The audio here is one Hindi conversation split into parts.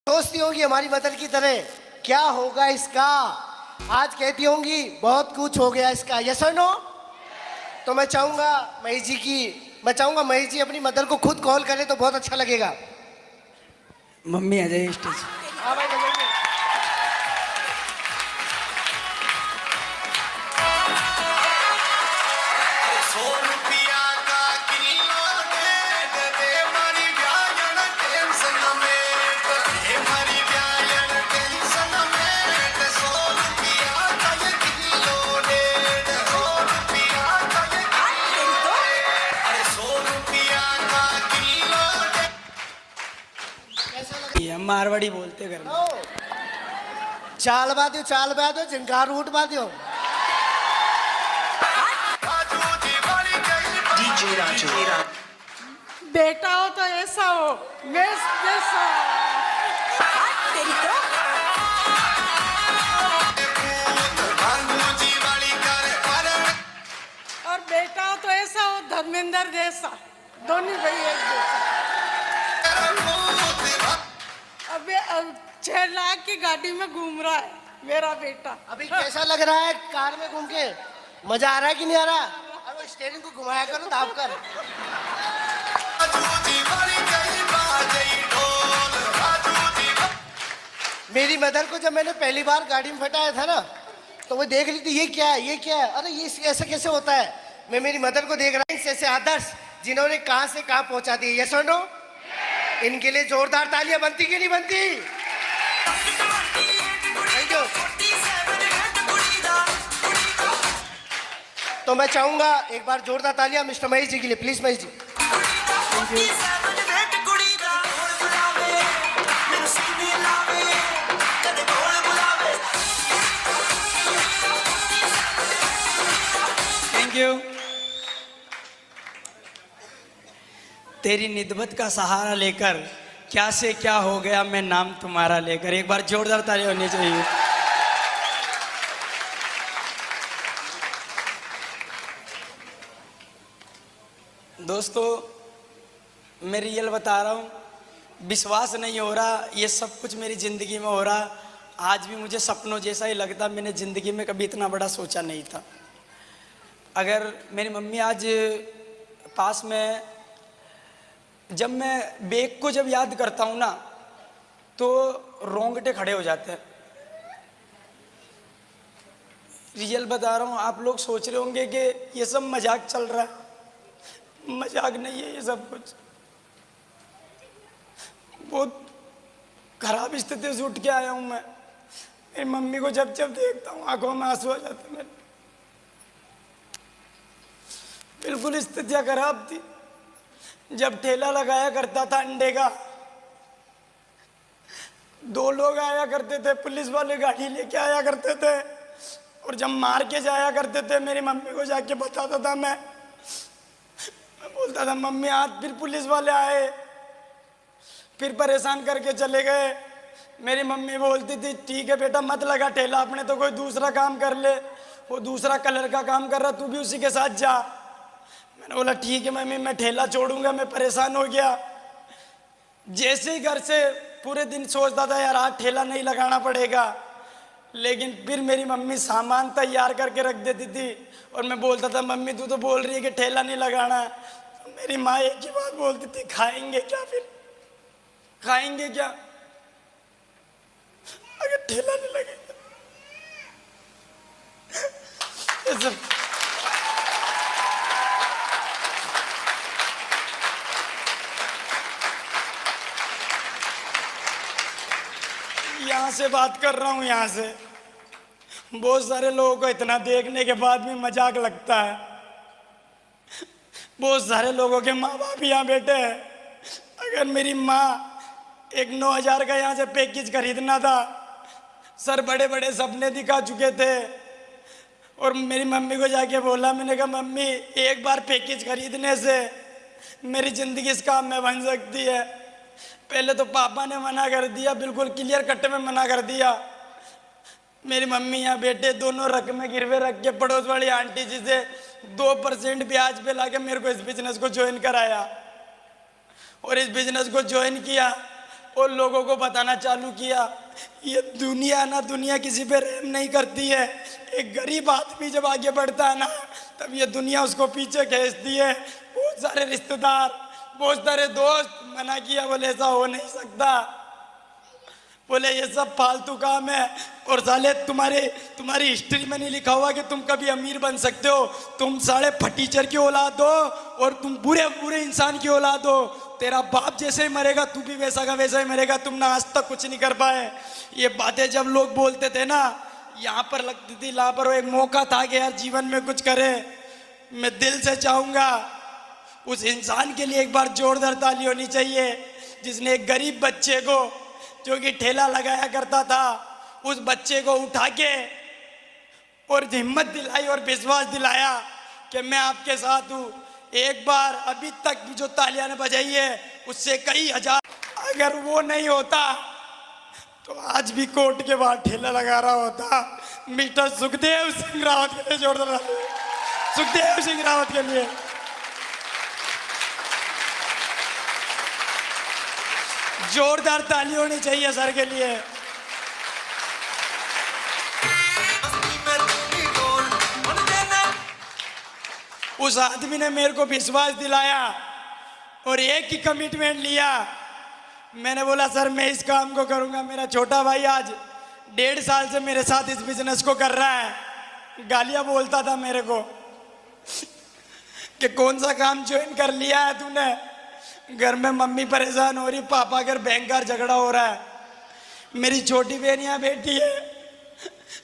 सोचती होंगी हमारी मदर की तरह क्या होगा इसका। आज कहती होंगी बहुत कुछ हो गया इसका। यस और नो? तो मैं चाहूंगा महेश जी अपनी मदर को खुद कॉल करें तो बहुत अच्छा लगेगा। मम्मी आ जाइए स्टेज। हाँ भाई बजाइए। ये मारवाड़ी बोलते घर में। चाल बादियो जिनकार रूट बादियो। बेटा हो तो ऐसा हो, मैं जैसा। और बेटा हो तो ऐसा हो धर्मेंद्र जैसा, दोनों भाई एक जैसा। अब 6 लाख की गाड़ी में घूम रहा है मेरा बेटा। अभी कैसा लग रहा है कार में घूम के? मजा आ रहा है कि नहीं आ रहा? अब स्टीयरिंग को घुमाया करो दाब कर। मेरी मदर को जब मैंने पहली बार गाड़ी में फटाया था ना तो वो देख रही थी ये क्या है, अरे ये ऐसा कैसे होता है। मैं मेरी मदर को देख रहा हूँ ऐसे आदर्श जिन्होंने कहां से कहां पहुंचा दी। यस और नो? इनके लिए जोरदार तालियां बनती कि नहीं बनती? Thank you. तो मैं चाहूंगा एक बार जोरदार तालियां मिस्टर महेश जी के लिए, please Mahesh ji. Thank you. तेरी निदबत का सहारा लेकर क्या से क्या हो गया मैं नाम तुम्हारा लेकर। एक बार जोरदार ताली होनी चाहिए। दोस्तों मैं रियल बता रहा हूँ, विश्वास नहीं हो रहा ये सब कुछ मेरी ज़िंदगी में हो रहा। आज भी मुझे सपनों जैसा ही लगता। मैंने ज़िंदगी में कभी इतना बड़ा सोचा नहीं था। अगर मेरी मम्मी आज पास में, जब मैं बेग को जब याद करता हूँ ना तो रोंगटे खड़े हो जाते हैं। रियल बता रहा हूँ। आप लोग सोच रहे होंगे कि ये सब मजाक चल रहा है। मजाक नहीं है ये सब कुछ। बहुत खराब स्थिति से उठ के आया हूँ मैं। मेरी मम्मी को जब जब देखता हूँ आंखों में आंसू आ जाते हैं। बिल्कुल स्थितियाँ खराब थी। जब ठेला लगाया करता था अंडे का, 2 लोग आया करते थे, पुलिस वाले गाड़ी लेके आया करते थे और जब मार के जाया करते थे मेरी मम्मी को जाके बताता था। मैं बोलता था मम्मी आज फिर पुलिस वाले आए, फिर परेशान करके चले गए। मेरी मम्मी बोलती थी ठीक है बेटा मत लगा ठेला, अपने तो कोई दूसरा काम कर ले, वो दूसरा कलर का काम कर रहा तू भी उसी के साथ जा। मैंने बोला ठीक है मम्मी मैं ठेला छोड़ूंगा। मैं परेशान हो गया। जैसे ही घर से पूरे दिन सोचता था यार आज ठेला नहीं लगाना पड़ेगा, लेकिन फिर मेरी मम्मी सामान तैयार करके रख देती थी और मैं बोलता था मम्मी तू तो बोल रही है कि ठेला नहीं लगाना है। तो मेरी माँ एक ही बात बोलती थी खाएंगे क्या, फिर खाएंगे क्या अगर ठेला नहीं लगेगा। यहाँ से बात कर रहा हूँ। यहाँ से बहुत सारे लोगों को इतना देखने के बाद भी मजाक लगता है। बहुत सारे लोगों के माँ बाप यहाँ बैठे हैं। अगर मेरी माँ एक 9,000 का यहाँ से पैकेज खरीदना था, सर बड़े बड़े सपने दिखा चुके थे और मेरी मम्मी को जाके बोला, मैंने कहा मम्मी एक बार पैकेज खरीदने से मेरी ज़िंदगी इस काम में बन सकती है। पहले तो पापा ने मना कर दिया, बिल्कुल क्लियर कट में मना कर दिया। मेरी मम्मी यहाँ बेटे दोनों रकमें गिरवे रख के पड़ोस वाली आंटी जी से 2% ब्याज पे लाके मेरे को इस बिजनेस को ज्वाइन कराया और इस बिजनेस को ज्वाइन किया। और लोगों को बताना चालू किया, ये दुनिया ना, दुनिया किसी पे रहम नहीं करती है। एक गरीब आदमी जब आगे बढ़ता है ना, तब ये दुनिया उसको पीछे खींचती है। बहुत सारे रिश्तेदार, बहुत सारे दोस्त मना किया, बोले ऐसा हो नहीं सकता, बोले ये सब फालतू काम है। और साले तुम्हारी हिस्ट्री में नहीं लिखा हुआ कि तुम कभी अमीर बन सकते हो। तुम साले फटीचर की औलाद हो और तुम बुरे बुरे इंसान की औलाद हो। तेरा बाप जैसे ही मरेगा तू भी वैसा का वैसा ही मरेगा। तुम ना आज तक कुछ नहीं कर पाए। ये बातें जब लोग बोलते थे ना, यहाँ पर लगती थी यहाँ पर एक मौका था कि यार जीवन में कुछ करे। मैं दिल से चाहूँगा उस इंसान के लिए एक बार जोरदार ताली होनी चाहिए जिसने एक गरीब बच्चे को, जो कि ठेला लगाया करता था, उस बच्चे को उठा के और हिम्मत दिलाई और विश्वास दिलाया कि मैं आपके साथ हूँ। एक बार अभी तक भी जो तालियां ने बजाई है उससे कई हजार, अगर वो नहीं होता तो आज भी कोर्ट के बाहर ठेला लगा रहा होता। मिस्टर सुखदेव सिंह रावत के लिए जोरदार, सुखदेव सिंह रावत के लिए जोरदार ताली होनी चाहिए सर के लिए। उस आदमी ने मेरे को विश्वास दिलाया और एक ही कमिटमेंट लिया। मैंने बोला सर मैं इस काम को करूंगा। मेरा छोटा भाई आज 1.5 साल से मेरे साथ इस बिजनेस को कर रहा है। गालियां बोलता था मेरे को कि कौन सा काम ज्वाइन कर लिया है तूने, घर में मम्मी परेशान हो रही, पापा घर बैंक का झगड़ा हो रहा है, मेरी छोटी बहन यहाँ बैठी है।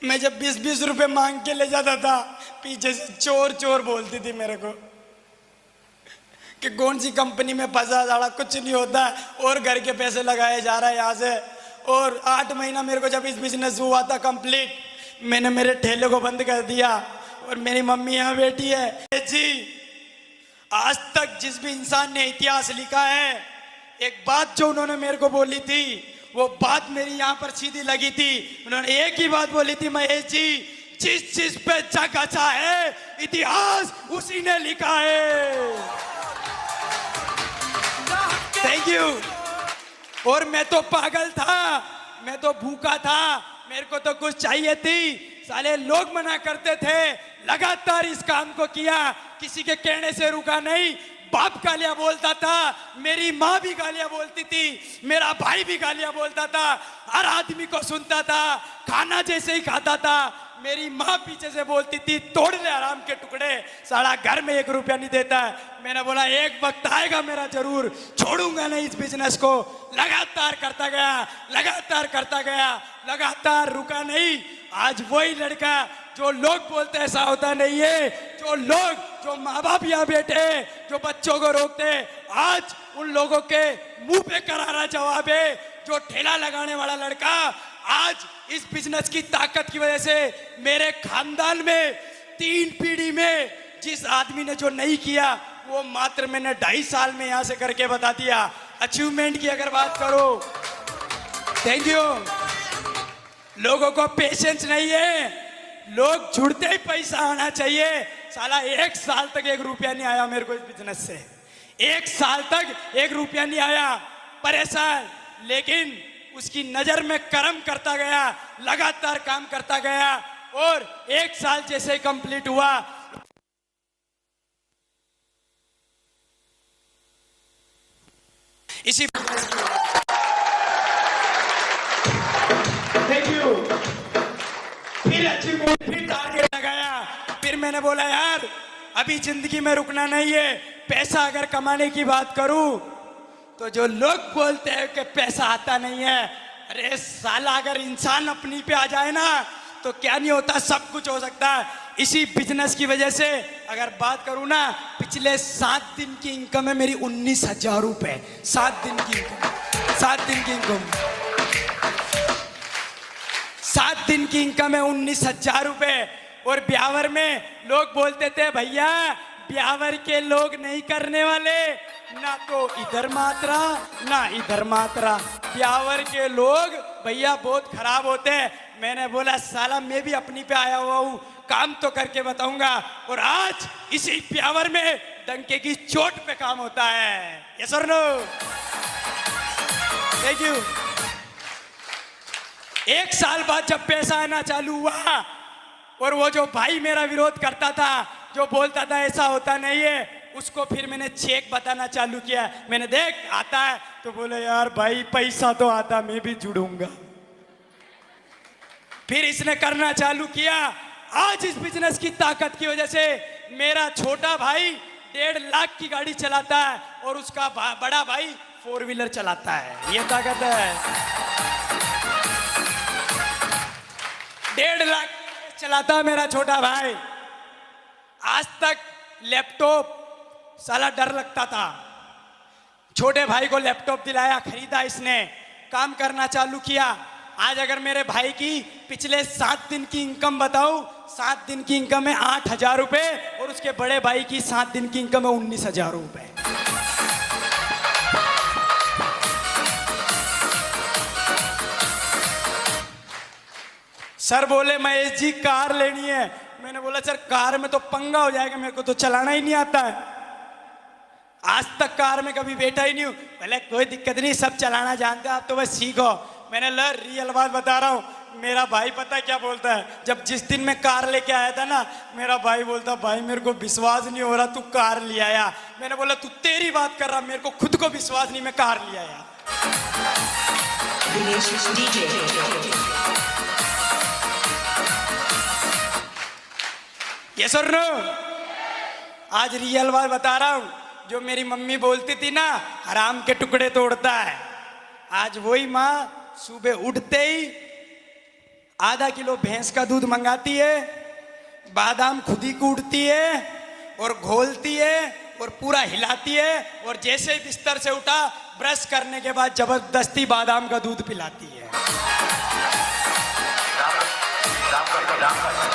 मैं जब 20-20 रुपए मांग के ले जाता था, पीछे से चोर चोर बोलती थी मेरे को कि कौन सी कंपनी में फंसा जाड़ा, कुछ नहीं होता और घर के पैसे लगाए जा रहा है यहाँ से। और 8 महीना मेरे को जब इस बिजनेस हुआ था कंप्लीट, मैंने मेरे ठेले को बंद कर दिया और मेरी मम्मी यहाँ बैठी है। जी आज तक जिस भी इंसान ने इतिहास लिखा है, एक बात जो उन्होंने मेरे को बोली थी, वो बात मेरी यहाँ पर सीधी लगी थी। उन्होंने एक ही बात बोली थी, महेश जी जिस चीज पे जग अच्छा है इतिहास उसी ने लिखा है। Thank you. और मैं तो पागल था, मैं तो भूखा था, मेरे को तो कुछ चाहिए थी। साले लोग मना करते थे, लगातार इस काम को किया, किसी के कहने से रुका नहीं। बाप गालियां बोलता था, मेरी माँ भी गालियां बोलती थी, मेरा भाई भी गालियां बोलता था, हर आदमी को सुनता था। खाना जैसे ही खाता था मेरी माँ पीछे से बोलती थी तोड़ ले आराम के टुकड़े, साला घर में 1 रुपया नहीं देता है। मैंने बोला एक वक्त आएगा मेरा, जरूर छोड़ूंगा नहीं इस बिजनेस को। लगातार करता गया, लगातार करता गया, लगातार रुका नहीं। आज वही लड़का जो लोग बोलते ऐसा होता नहीं है, जो माँ बाप यहाँ बैठे जो बच्चों को रोकते, आज उन लोगों के मुंह पे करारा जवाब है। जो ठेला लगाने वाला लड़का आज इस बिजनेस की ताकत की वजह से मेरे खानदान में 3 पीढ़ी में जिस आदमी ने जो नहीं किया वो मात्र मैंने 2.5 साल में यहाँ से करके बता दिया। अचीवमेंट की अगर बात करो, थैंक यू। लोगों को पेशेंस नहीं है, लोग जुड़ते ही पैसा आना चाहिए। साला 1 साल तक 1 रुपया नहीं आया मेरे को इस बिजनेस से, 1 साल तक 1 रुपया नहीं आया, परेशान। लेकिन उसकी नजर में कर्म करता गया, लगातार काम करता गया और 1 साल जैसे ही कंप्लीट हुआ, इसी थैंक यू। फिर अचीवमेंट, फिर टारगेट लगाया। फिर मैंने बोला यार अभी जिंदगी में रुकना नहीं है। पैसा अगर कमाने की बात करूं तो जो लोग बोलते हैं कि पैसा आता नहीं है, अरे साला अगर इंसान अपनी पे आ जाए ना तो क्या नहीं होता, सब कुछ हो सकता है। इसी बिजनेस की वजह से अगर बात करूं ना, पिछले 7 दिन की इनकम है मेरी 19,000 रुपए। 7 दिन की इनकम, 7 दिन की इनकम, 7 दिन की इनकम है 19,000 रुपए। और ब्यावर में लोग बोलते थे भैया ब्यावर के लोग नहीं करने वाले, ना तो इधर मात्रा ना इधर मात्रा, ब्यावर के लोग भैया बहुत खराब होते हैं। मैंने बोला साला मैं भी अपनी पे आया हुआ हूँ, काम तो करके बताऊंगा। और आज इसी ब्यावर में डंके की चोट पे काम होता है। यस और नो? Thank you. 1 साल बाद जब पैसा आना चालू हुआ और वो जो भाई मेरा विरोध करता था, जो बोलता था ऐसा होता नहीं है, उसको फिर मैंने चेक बताना चालू किया। मैंने देख आता है तो बोले यार भाई पैसा तो आता, मैं भी जुड़ूंगा। फिर इसने करना चालू किया। आज इस बिजनेस की ताकत की वजह से मेरा छोटा भाई 1.5 लाख की गाड़ी चलाता है और उसका बड़ा भाई 4 व्हीलर चलाता है। ये ताकत है। 1.5 लाख चलाता है मेरा छोटा भाई। आज तक लैपटॉप साला डर लगता था, छोटे भाई को लैपटॉप दिलाया, खरीदा इसने, काम करना चालू किया। आज अगर मेरे भाई की पिछले 7 दिन की इनकम बताऊं, 7 दिन की इनकम है 8,000 रुपए और उसके बड़े भाई की 7 दिन की इनकम है 19,000 रुपए। सर बोले महेश जी कार लेनी है। मैंने बोला सर कार में तो पंगा हो जाएगा, मेरे को तो चलाना ही नहीं आता है, आज तक कार में कभी बैठा ही नहीं हूं। पहले कोई दिक्कत नहीं, सब चलाना जानते हैं, आप तो बस सीखो। मैंने ल रियल बात बता रहा हूँ, मेरा भाई पता है क्या बोलता है, जब जिस दिन मैं कार लेके आया था ना, मेरा भाई बोलता भाई मेरे को विश्वास नहीं हो रहा तू कार ले आया। मैंने बोला तू तेरी बात कर रहा, मेरे को खुद को विश्वास नहीं मैं कार ले आया। ये सुन लो, आज रियल बात बता रहा हूं, जो मेरी मम्मी बोलती थी ना हराम के टुकड़े तोड़ता है, आज वही माँ सुबह उठते ही आधा किलो भैंस का दूध मंगाती है, बादाम खुद ही कूटती है और घोलती है और पूरा हिलाती है और जैसे ही बिस्तर से उठा ब्रश करने के बाद जबरदस्ती बादाम का दूध पिलाती है।